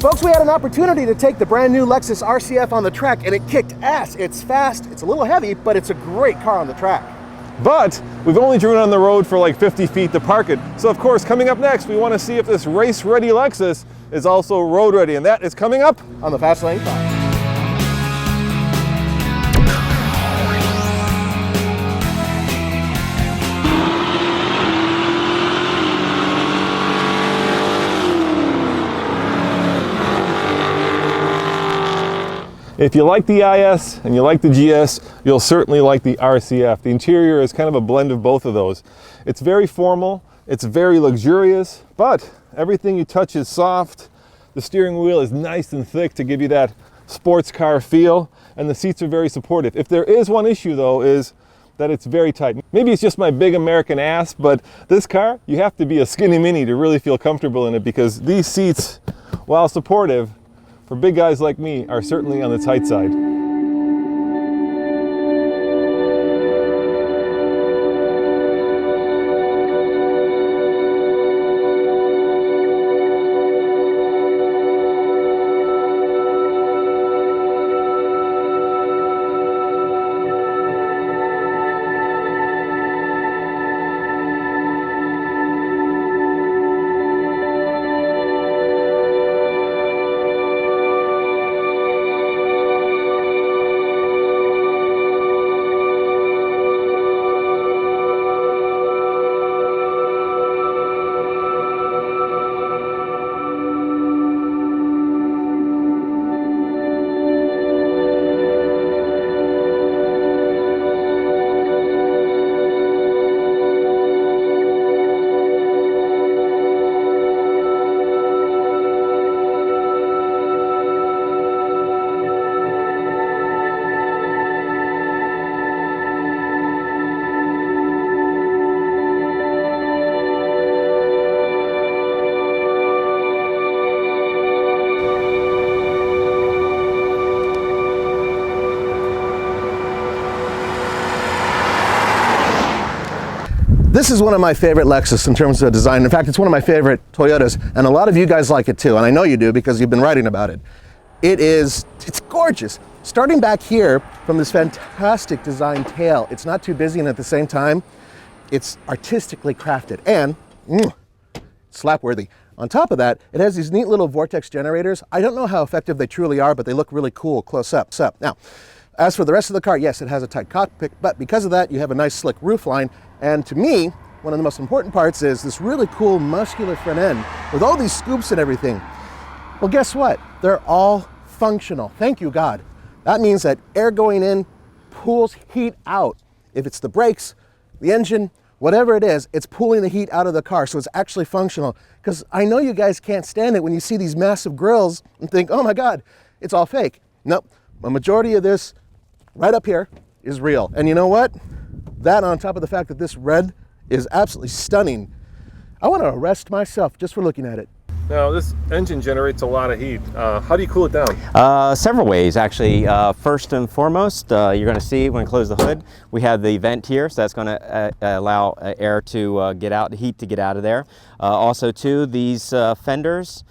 Folks, we had an opportunity to take the brand new Lexus RCF on the track, and it kicked ass. It's fast, it's a little heavy, but it's a great car on the track. But we've only driven on the road for like 50 feet to park it. So of course, coming up next, we want to see if this race-ready Lexus is also road-ready, and that is coming up On the Fast Lane 5. If you like the IS and you like the GS, you'll certainly like the RCF. The interior is kind of a blend of both of those. It's very formal, it's very luxurious, but everything you touch is soft. The steering wheel is nice and thick to give you that sports car feel, and the seats are very supportive. If there is one issue though, is that it's very tight. Maybe it's just my big American ass, but this car, you have to be a skinny mini to really feel comfortable in it, because these seats, while supportive, for big guys like me, are certainly on the tight side. This is one of my favorite Lexus in terms of design. In fact, it's one of my favorite Toyotas, and a lot of you guys like it too, and I know you do because you've been writing about it. It's gorgeous. Starting back here from this fantastic design tail, it's not too busy, and at the same time, it's artistically crafted and slap-worthy. On top of that, it has these neat little vortex generators. I don't know how effective they truly are, but they look really cool close up. Now, as for the rest of the car, yes, it has a tight cockpit, but because of that, you have a nice slick roof line. And to me, one of the most important parts is this really cool muscular front end with all these scoops and everything. Well, guess what? They're all functional. Thank you, God. That means that air going in pulls heat out. If it's the brakes, the engine, whatever it is, it's pulling the heat out of the car, so it's actually functional. Because I know you guys can't stand it when you see these massive grills and think, oh my God, it's all fake. Nope, a majority of this right up here is real. And you know what? That on top of the fact that this red is absolutely stunning. I want to arrest myself just for looking at it. Now, this engine generates a lot of heat. How do you cool it down? Several ways, actually. First and foremost, you're going to see when I close the hood, we have the vent here, so that's going to allow air to get out, heat to get out of there. Also, too, these fenders,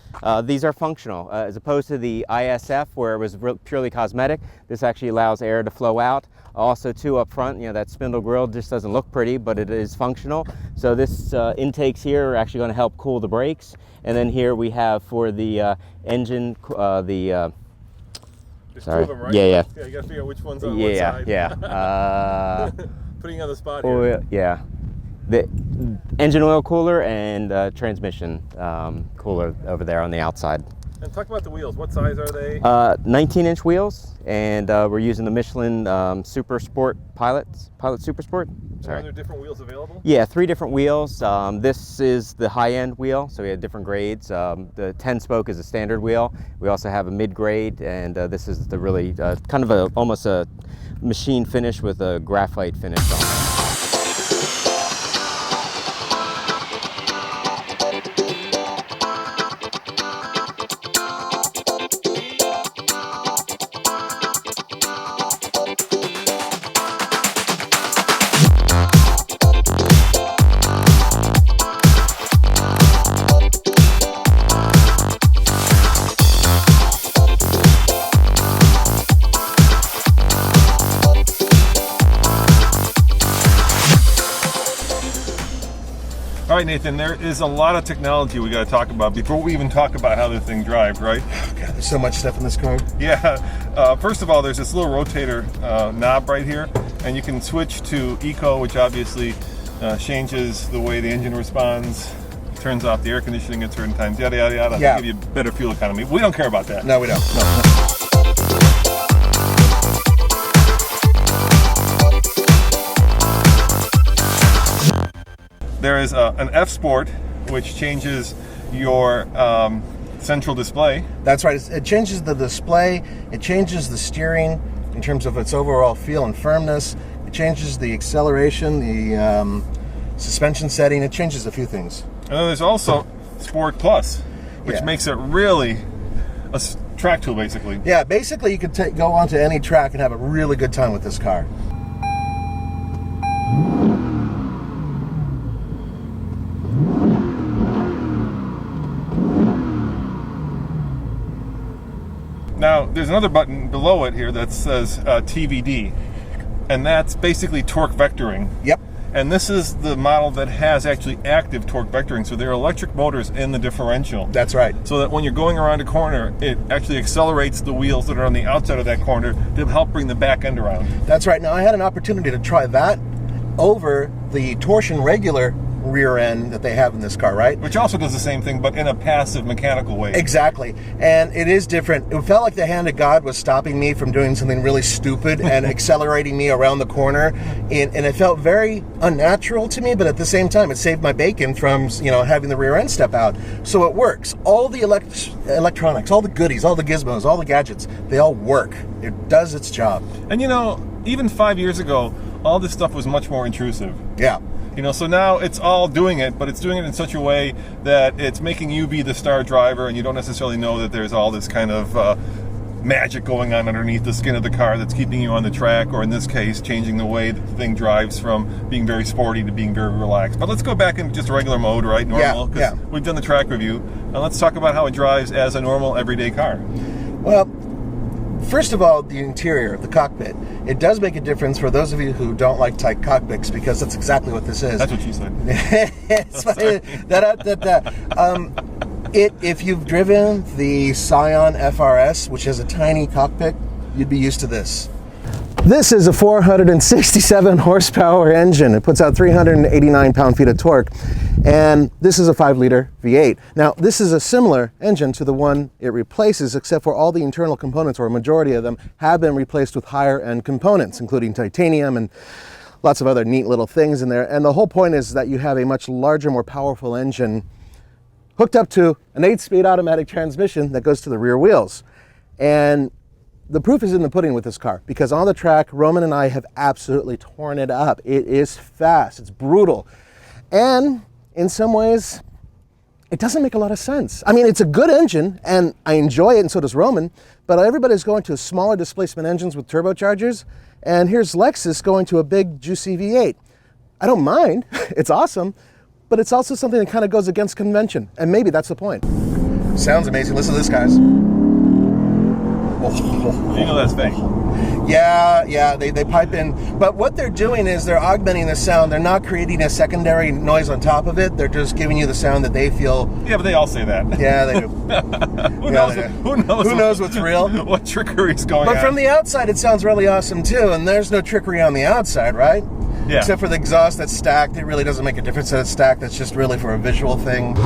these are functional. As opposed to the ISF, where it was purely cosmetic, this actually allows air to flow out. Also, too, up front, you know, that spindle grille just doesn't look pretty, but it is functional. So this intakes here are actually going to help cool the brakes. And then here we have for the engine, There's two of them, right? Yeah. Yeah, you got to figure out which one's on what side. Yeah. Putting you on the spot here. Yeah. The engine oil cooler and transmission cooler over there on the outside. And talk about the wheels. What size are they? 19-inch wheels, and we're using the Michelin Super Sport Pilot Super Sport. Sorry. Are there different wheels available? Yeah, 3 different wheels. This is the high-end wheel, so we have different grades. The 10-spoke is a standard wheel. We also have a mid-grade, and this is the really kind of almost a machine finish with a graphite finish on it. All right, Nathan, there is a lot of technology we got to talk about before we even talk about how this thing drives, right? Oh, God, there's so much stuff in this car. Yeah. First of all, there's this little rotator knob right here, and you can switch to Eco, which obviously changes the way the engine responds, turns off the air conditioning at certain times, yada, yada, yada, yeah. to give you better fuel economy. We don't care about that. No, we don't. No. There is an F Sport, which changes your central display. That's right. It changes the display. It changes the steering in terms of its overall feel and firmness. It changes the acceleration, the suspension setting. It changes a few things. And then there's also Sport Plus, which makes it really a track tool, basically. Yeah, basically you could go onto any track and have a really good time with this car. Now, there's another button below it here that says TVD, and that's basically torque vectoring. Yep. And this is the model that has actually active torque vectoring, so there are electric motors in the differential. That's right. So that when you're going around a corner, it actually accelerates the wheels that are on the outside of that corner to help bring the back end around. That's right. Now, I had an opportunity to try that over the torsion regular rear end that they have in this car, right? Which also does the same thing, but in a passive mechanical way. Exactly. And it is different. It felt like the hand of God was stopping me from doing something really stupid and accelerating me around the corner. And it felt very unnatural to me, but at the same time, it saved my bacon from, having the rear end step out. So it works. All the electronics, all the goodies, all the gizmos, all the gadgets, they all work. It does its job. And even 5 years ago, all this stuff was much more intrusive. Yeah. So now it's all doing it, but it's doing it in such a way that it's making you be the star driver, and you don't necessarily know that there's all this kind of magic going on underneath the skin of the car that's keeping you on the track, or in this case, changing the way that the thing drives from being very sporty to being very relaxed. But let's go back into just regular mode, right? Normal, because we've done the track review. Now let's talk about how it drives as a normal, everyday car. Well, first of all, the interior, the cockpit. It does make a difference for those of you who don't like tight cockpits, because that's exactly what this is. That's what she said. If you've driven the Scion FRS, which has a tiny cockpit, you'd be used to this. This is a 467 horsepower engine. It puts out 389 pound-feet of torque, and this is a 5-liter V8. Now, this is a similar engine to the one it replaces, except for all the internal components, or a majority of them, have been replaced with higher-end components, including titanium and lots of other neat little things in there. And the whole point is that you have a much larger, more powerful engine hooked up to an 8-speed automatic transmission that goes to the rear wheels. And the proof is in the pudding with this car, because on the track, Roman and I have absolutely torn it up. It is fast, it's brutal, and in some ways, it doesn't make a lot of sense. I mean, it's a good engine, and I enjoy it, and so does Roman, but everybody's going to smaller displacement engines with turbochargers, and here's Lexus going to a big, juicy V8. I don't mind, it's awesome, but it's also something that kind of goes against convention, and maybe that's the point. Sounds amazing. Listen to this, guys. That's fake. Yeah, they pipe in. But what they're doing is they're augmenting the sound. They're not creating a secondary noise on top of it. They're just giving you the sound that they feel. Yeah, but they all say that. Yeah, they do. Who knows what's real? What trickery is going on? But from the outside, it sounds really awesome, too. And there's no trickery on the outside, right? Yeah. Except for the exhaust that's stacked. It really doesn't make a difference that it's stacked. That's just really for a visual thing.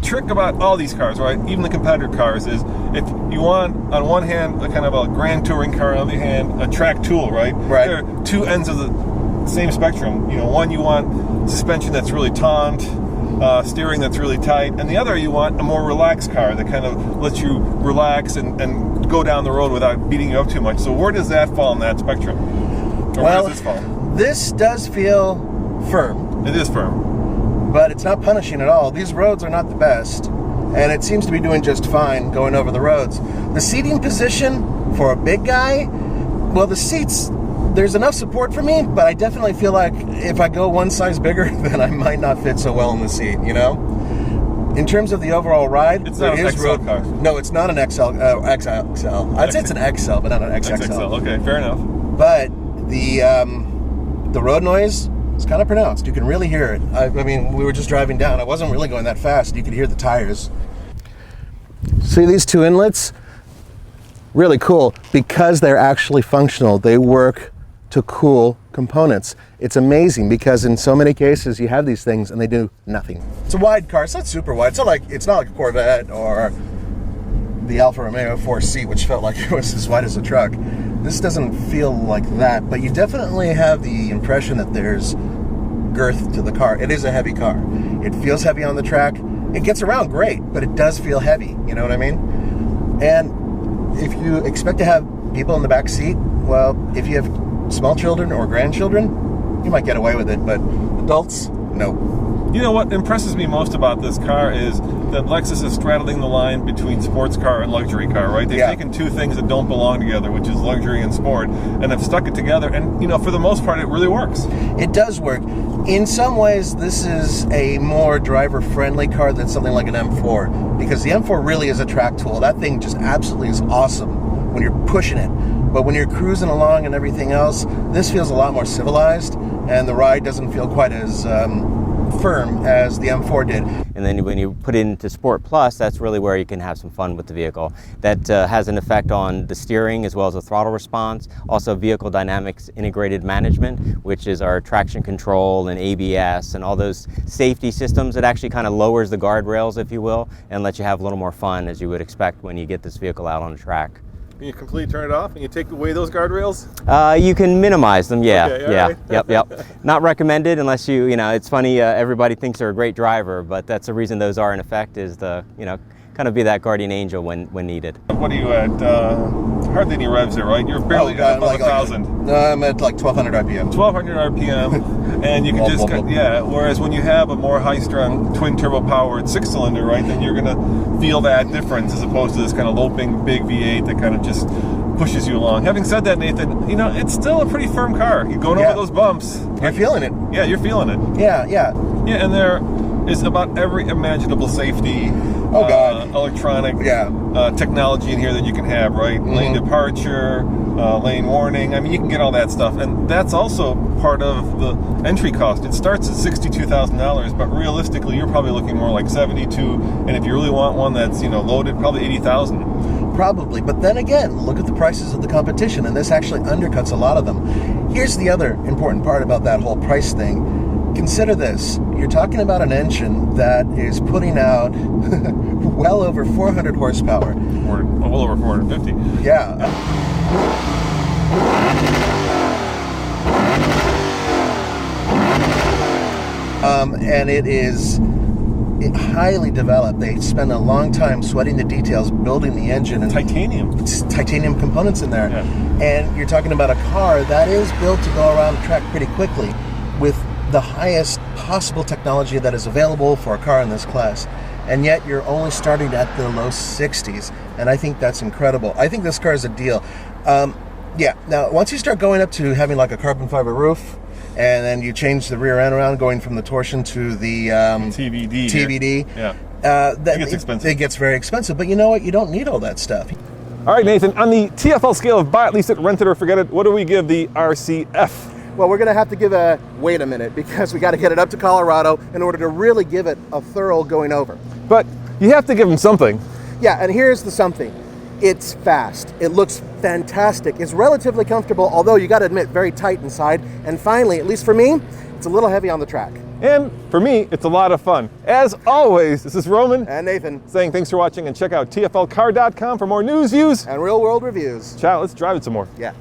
Trick about all these cars, right? Even the competitor cars, is if you want, on one hand, a kind of a grand touring car, on the other hand, a track tool, right? Right. There are two ends of the same spectrum. One, you want suspension that's really taut, steering that's really tight, and the other, you want a more relaxed car that kind of lets you relax and go down the road without beating you up too much. So where does that fall in that spectrum? Or where does this fall? This does feel firm. It is firm. But it's not punishing at all. These roads are not the best, and it seems to be doing just fine going over the roads. The seating position for a big guy, well, the seats, there's enough support for me, but I definitely feel like if I go one size bigger, then I might not fit so well in the seat, In terms of the overall ride, It's not an XL car. No, it's not an XL. XL. I'd say it's an XL, but not an XXL. XXL. Okay, fair enough. But the road noise is kind of pronounced. You can really hear it. I mean, we were just driving down. I wasn't really going that fast. You could hear the tires. See these two inlets? Really cool because they're actually functional. They work to cool components. It's amazing because in so many cases you have these things and they do nothing. It's a wide car. It's not super wide. It's not like a Corvette or the Alfa Romeo 4C, which felt like it was as wide as a truck. This doesn't feel like that, but you definitely have the impression that there's girth to the car. It is a heavy car. It feels heavy on the track. It gets around great, but it does feel heavy. You know what I mean? And if you expect to have people in the back seat, well, if you have small children or grandchildren, you might get away with it, but adults, no. You know what impresses me most about this car is that Lexus is straddling the line between sports car and luxury car, right? They've taken two things that don't belong together, which is luxury and sport, and have stuck it together, and, you know, for the most part, it really works. It does work. In some ways, this is a more driver-friendly car than something like an M4, because the M4 really is a track tool. That thing just absolutely is awesome when you're pushing it. But when you're cruising along and everything else, this feels a lot more civilized, and the ride doesn't feel quite as firm as the M4 did. And then when you put it into Sport Plus, that's really where you can have some fun with the vehicle. That has an effect on the steering as well as the throttle response. Also vehicle dynamics integrated management, which is our traction control and ABS and all those safety systems. It actually kind of lowers the guardrails, if you will, and lets you have a little more fun as you would expect when you get this vehicle out on the track. Can you completely turn it off and you take away those guardrails? You can minimize them, yeah. Okay, yeah, right. yep. Not recommended unless you know, it's funny, everybody thinks they're a great driver, but that's the reason those are in effect is to, you know, kind of be that guardian angel when needed. What are you at? Hardly any revs there, right? You're barely above 1,000. No, I'm at like 1,200 RPM. 1,200 RPM, and you can just, whereas when you have a more high-strung twin-turbo powered six-cylinder, right, then you're going to feel that difference as opposed to this kind of loping big V8 that kind of just pushes you along. Having said that, Nathan, you know, it's still a pretty firm car. You're going over those bumps. You're feeling it. Yeah, you're feeling it. Yeah. Yeah, and there is about every imaginable safety electronic technology in here that you can have, right? Mm-hmm. Lane departure, lane warning. I mean, you can get all that stuff, and that's also part of the entry cost. It starts at $62,000, but realistically, you're probably looking more like $72,000, and if you really want one that's, you know, loaded, probably $80,000. Probably, but then again, look at the prices of the competition, and this actually undercuts a lot of them. Here's the other important part about that whole price thing. Consider this. You're talking about an engine that is putting out well over 400 horsepower. Well over 450. Yeah. And it is highly developed. They spend a long time sweating the details, building the engine. And titanium. It's titanium components in there. Yeah. And you're talking about a car that is built to go around the track pretty quickly with the highest possible technology that is available for a car in this class. And yet you're only starting at the low 60s. And I think that's incredible. I think this car is a deal. Now, once you start going up to having like a carbon fiber roof, and then you change the rear end around, going from the torsion to the TVD. Yeah. It gets expensive. It gets very expensive. But you know what? You don't need all that stuff. All right, Nathan, on the TFL scale of buy it, lease it, rent it, or forget it, what do we give the RCF? Well, we're going to have to give wait a minute, because we got to get it up to Colorado in order to really give it a thorough going over. But you have to give them something. Yeah, and here's the something. It's fast. It looks fantastic. It's relatively comfortable, although you got to admit, very tight inside. And finally, at least for me, it's a little heavy on the track. And for me, it's a lot of fun. As always, this is Roman and Nathan saying thanks for watching, and check out tflcar.com for more news, views, and real world reviews. Ciao, let's drive it some more. Yeah.